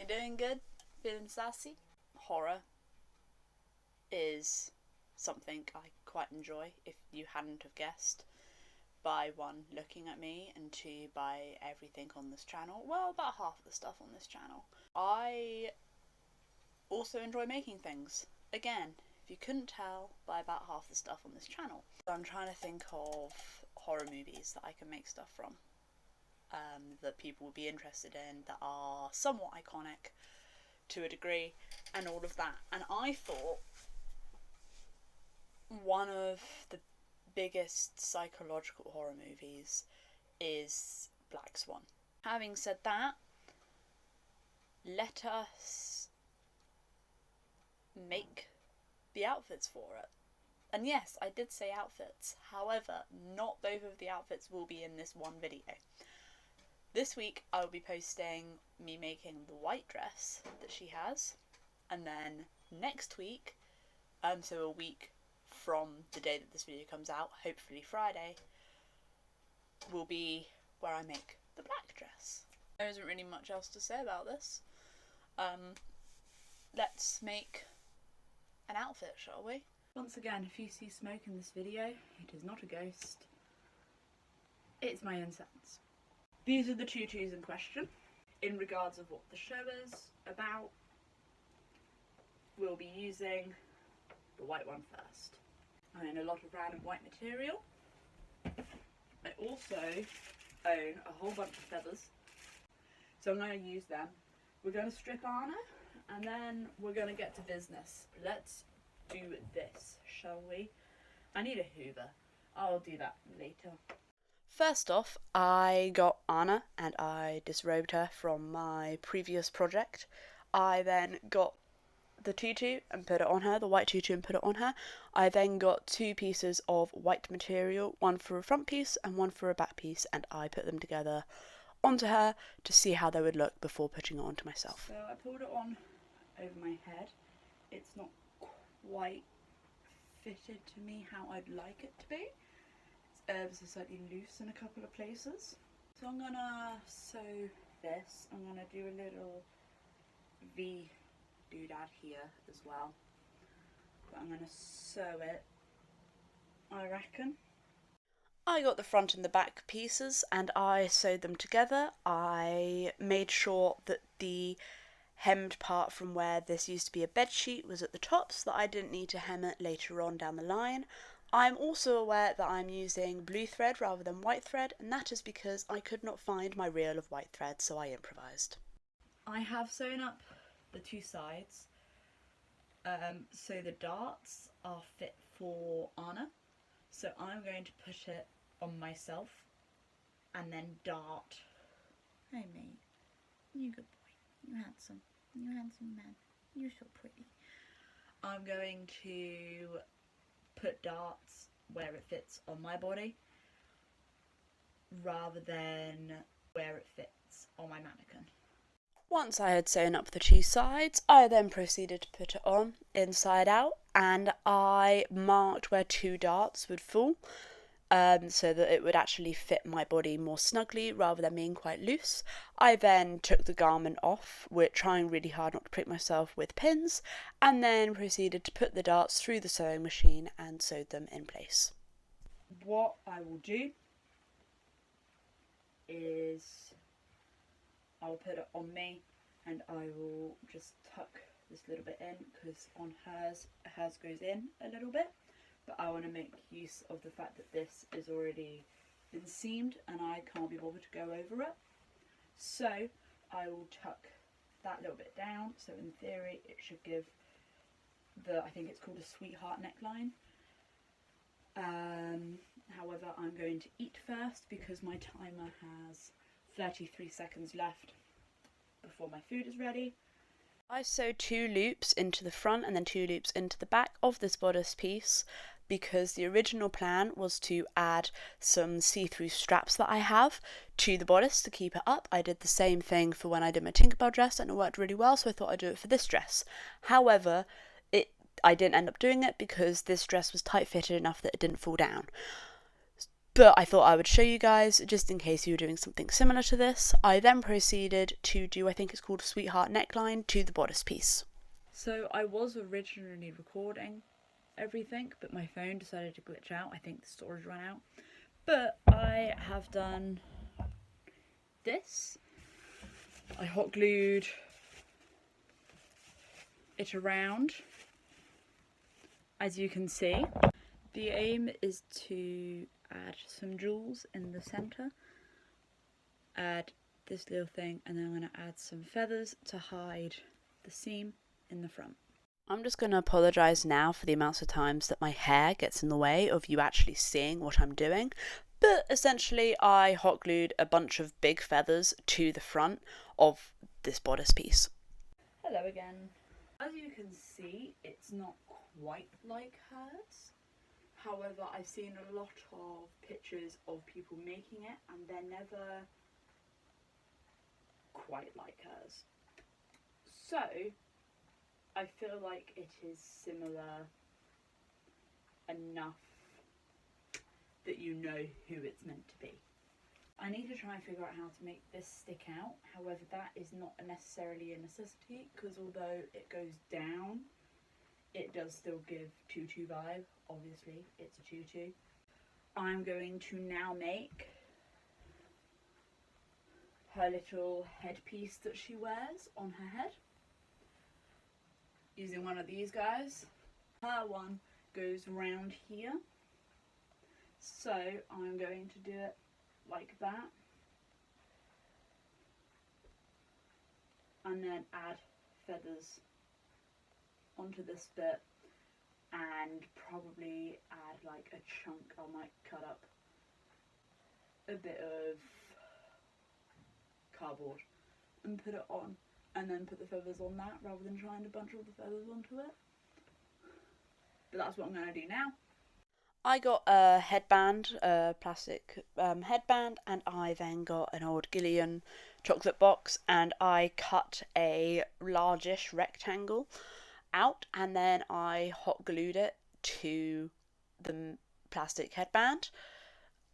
You doing good? Feeling sassy? Horror is something I quite enjoy, if you hadn't have guessed, by one, looking at me, and two, by everything on this channel. Well, about half the stuff on this channel. I also enjoy making things. Again, if you couldn't tell, by about half the stuff on this channel. I'm trying to think of horror movies that I can make stuff from. That people would be interested in, that are somewhat iconic to a degree, and all of that. And I thought one of the biggest psychological horror movies is Black Swan. Having said that, let us make the outfits for it. And yes, I did say outfits. However, not both of the outfits will be in this one video. This week I will be posting me making the white dress that she has, and then next week, so a week from the day that this video comes out, hopefully Friday, will be where I make the black dress. There isn't really much else to say about this. Let's make an outfit, shall we? Once again, if you see smoke in this video, it is not a ghost. It's my incense. These are the tutus in question. In regards of what the show is about, we'll be using the white one first. I own a lot of random white material. I also own a whole bunch of feathers, so I'm going to use them. We're going to strip Anna, and then we're going to get to business. Let's do this, shall we? I need a hoover. I'll do that later. First off, I got Anna and I disrobed her from my previous project. I then got the tutu and put it on her, the white tutu, and put it on her. I then got two pieces of white material, one for a front piece and one for a back piece, and I put them together onto her to see how they would look before putting it onto myself. So I pulled it on over my head. It's not quite fitted to me how I'd like it to be. It's slightly loose in a couple of places. So I'm gonna sew this. I'm gonna do a little V doodad here as well. But I'm gonna sew it, I reckon. I got the front and the back pieces and I sewed them together. I made sure that the hemmed part from where this used to be a bed sheet was at the top so that I didn't need to hem it later on down the line. I'm also aware that I'm using blue thread rather than white thread, and that is because I could not find my reel of white thread, so I improvised. I have sewn up the two sides, so the darts are fit for Anna, so I'm going to put it on myself and then dart. Hey mate, you good boy, you handsome man, you're so pretty. I'm going to put darts where it fits on my body rather than where it fits on my mannequin. Once I had sewn up the two sides, I then proceeded to put it on inside out, and I marked where two darts would fall so that it would actually fit my body more snugly rather than being quite loose. I then took the garment off, trying really hard not to prick myself with pins, and then proceeded to put the darts through the sewing machine and sewed them in place. What I will do is I'll put it on me and I will just tuck this little bit in, because on hers goes in a little bit. But I want to make use of the fact that this is already been seamed and I can't be bothered to go over it. So I will tuck that little bit down, so in theory it should give I think it's called a sweetheart neckline. However, I'm going to eat first because my timer has 33 seconds left before my food is ready. I sewed 2 loops into the front and then 2 loops into the back of this bodice piece, because the original plan was to add some see-through straps that I have to the bodice to keep it up. I did the same thing for when I did my Tinkerbell dress and it worked really well, so I thought I'd do it for this dress. However, I didn't end up doing it because this dress was tight fitted enough that it didn't fall down. but I thought I would show you guys just in case you were doing something similar to this. I then proceeded to do, I think it's called a sweetheart neckline to the bodice piece. So I was originally recording everything, but my phone decided to glitch out. I think the storage ran out. But I have done this. I hot glued it around, as you can see. The aim is to add some jewels in the centre, add this little thing, and then I'm going to add some feathers to hide the seam in the front. I'm just going to apologise now for the amounts of times that my hair gets in the way of you actually seeing what I'm doing, but essentially I hot glued a bunch of big feathers to the front of this bodice piece. Hello again. As you can see, it's not quite like hers. However, I've seen a lot of pictures of people making it and they're never quite like hers. So, I feel like it is similar enough that you know who it's meant to be. I need to try and figure out how to make this stick out. However, that is not necessarily a necessity because although it goes down, it does still give tutu vibe. Obviously, it's a tutu. I'm going to now make her little headpiece that she wears on her head using one of these guys. Her one goes round here, so I'm going to do it like that and then add feathers onto this bit and probably add like a chunk. I might cut up a bit of cardboard and put it on and then put the feathers on that rather than trying to bunch all the feathers onto it. But that's what I'm going to do now. I got a headband, a plastic headband, and I then got an old Gillian chocolate box and I cut a largish rectangle out and then I hot glued it to the plastic headband,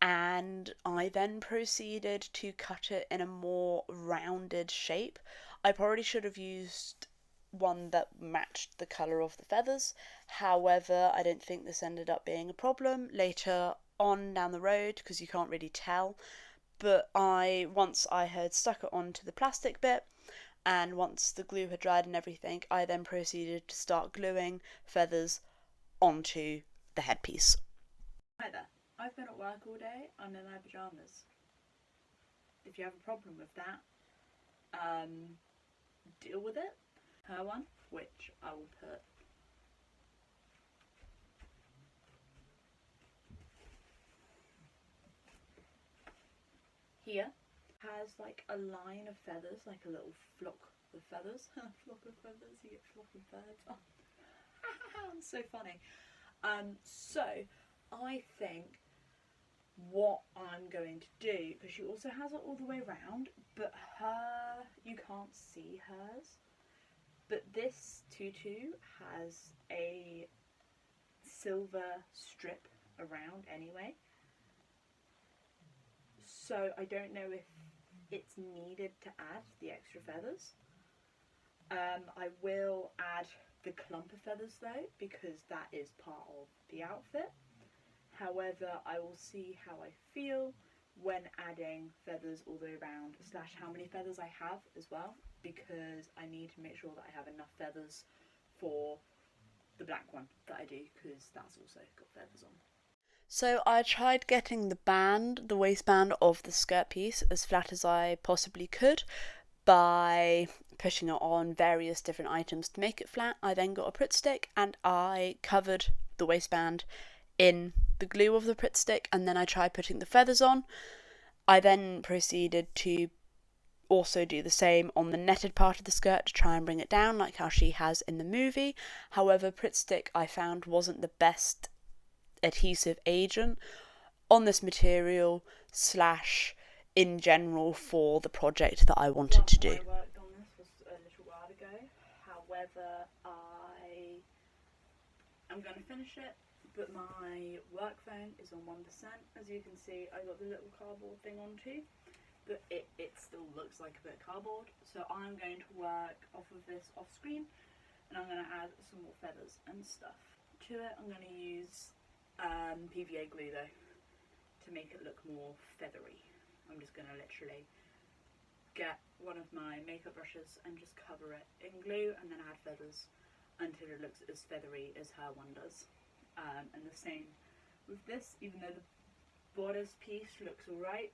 and I then proceeded to cut it in a more rounded shape. I probably should have used one that matched the colour of the feathers. However, I don't think this ended up being a problem later on down the road because you can't really tell. But once I had stuck it onto the plastic bit and once the glue had dried and everything, I then proceeded to start gluing feathers onto the headpiece. Hi there. I've been at work all day. I'm in my pyjamas. If you have a problem with that, deal with it. Her one, which I will put here, has like a line of feathers, like a little flock of feathers. Flock of feathers, you get flock of birds. Oh. So funny. So I think what I'm going to do, because she also has it all the way around, but you can't see hers, but this tutu has a silver strip around anyway, so I don't know if it's needed to add the extra feathers. I will add the clump of feathers though, because that is part of the outfit. However, I will see how I feel when adding feathers all the way around, slash how many feathers I have as well, because I need to make sure that I have enough feathers for the black one that I do, because that's also got feathers on. So I tried getting the waistband of the skirt piece as flat as I possibly could by pushing it on various different items to make it flat. I then got a Pritt stick and I covered the waistband in the glue of the Pritt stick, and then I tried putting the feathers on. I then proceeded to also do the same on the netted part of the skirt to try and bring it down like how she has in the movie. However, Pritt stick I found wasn't the best adhesive agent on this material slash in general for the project that I wanted to do. I worked on this was a little while ago. However, I'm going to finish it but my work phone is on 1%. As you can see, I got the little cardboard thing on too, but it still looks like a bit of cardboard. So I'm going to work off of this off screen, and I'm going to add some more feathers and stuff to it. I'm going to use PVA glue though to make it look more feathery. I'm just going to literally get one of my makeup brushes and just cover it in glue and then add feathers until it looks as feathery as her one does. And the same with this, even though the bodice piece looks alright,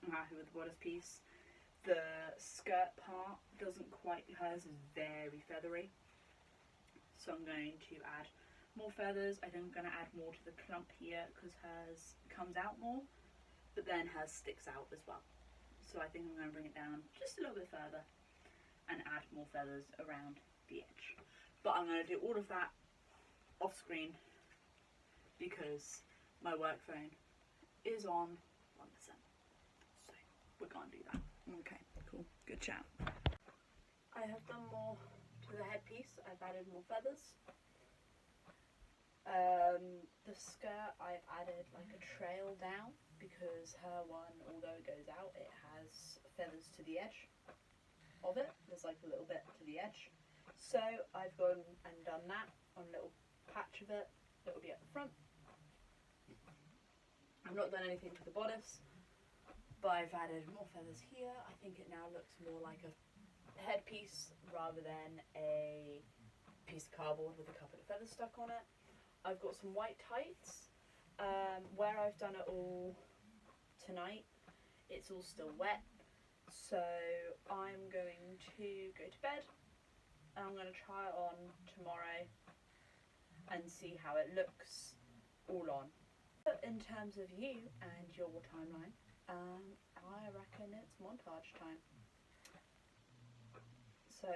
I'm happy with the bodice piece. The skirt part doesn't quite, hers is very feathery. So I'm going to add more feathers. I think I'm going to add more to the clump here because hers comes out more, but then hers sticks out as well. So I think I'm going to bring it down just a little bit further and add more feathers around the edge. But I'm going to do all of that off screen because my work phone is on 1%. So we're going to do that. Okay, cool. Good chat. I have done more to the headpiece. I've added more feathers. The skirt, I've added like a trail down because her one, although it goes out, it has feathers to the edge of it. There's like a little bit to the edge. So I've gone and done that on a little patch of it that will be at the front. I've not done anything to the bodice, but I've added more feathers here. I think it now looks more like a headpiece rather than a piece of cardboard with a couple of feathers stuck on it. I've got some white tights. Where I've done it all tonight, it's all still wet, so I'm going to go to bed and I'm going to try it on tomorrow and see how it looks all on. In terms of you and your timeline, I reckon it's montage time. So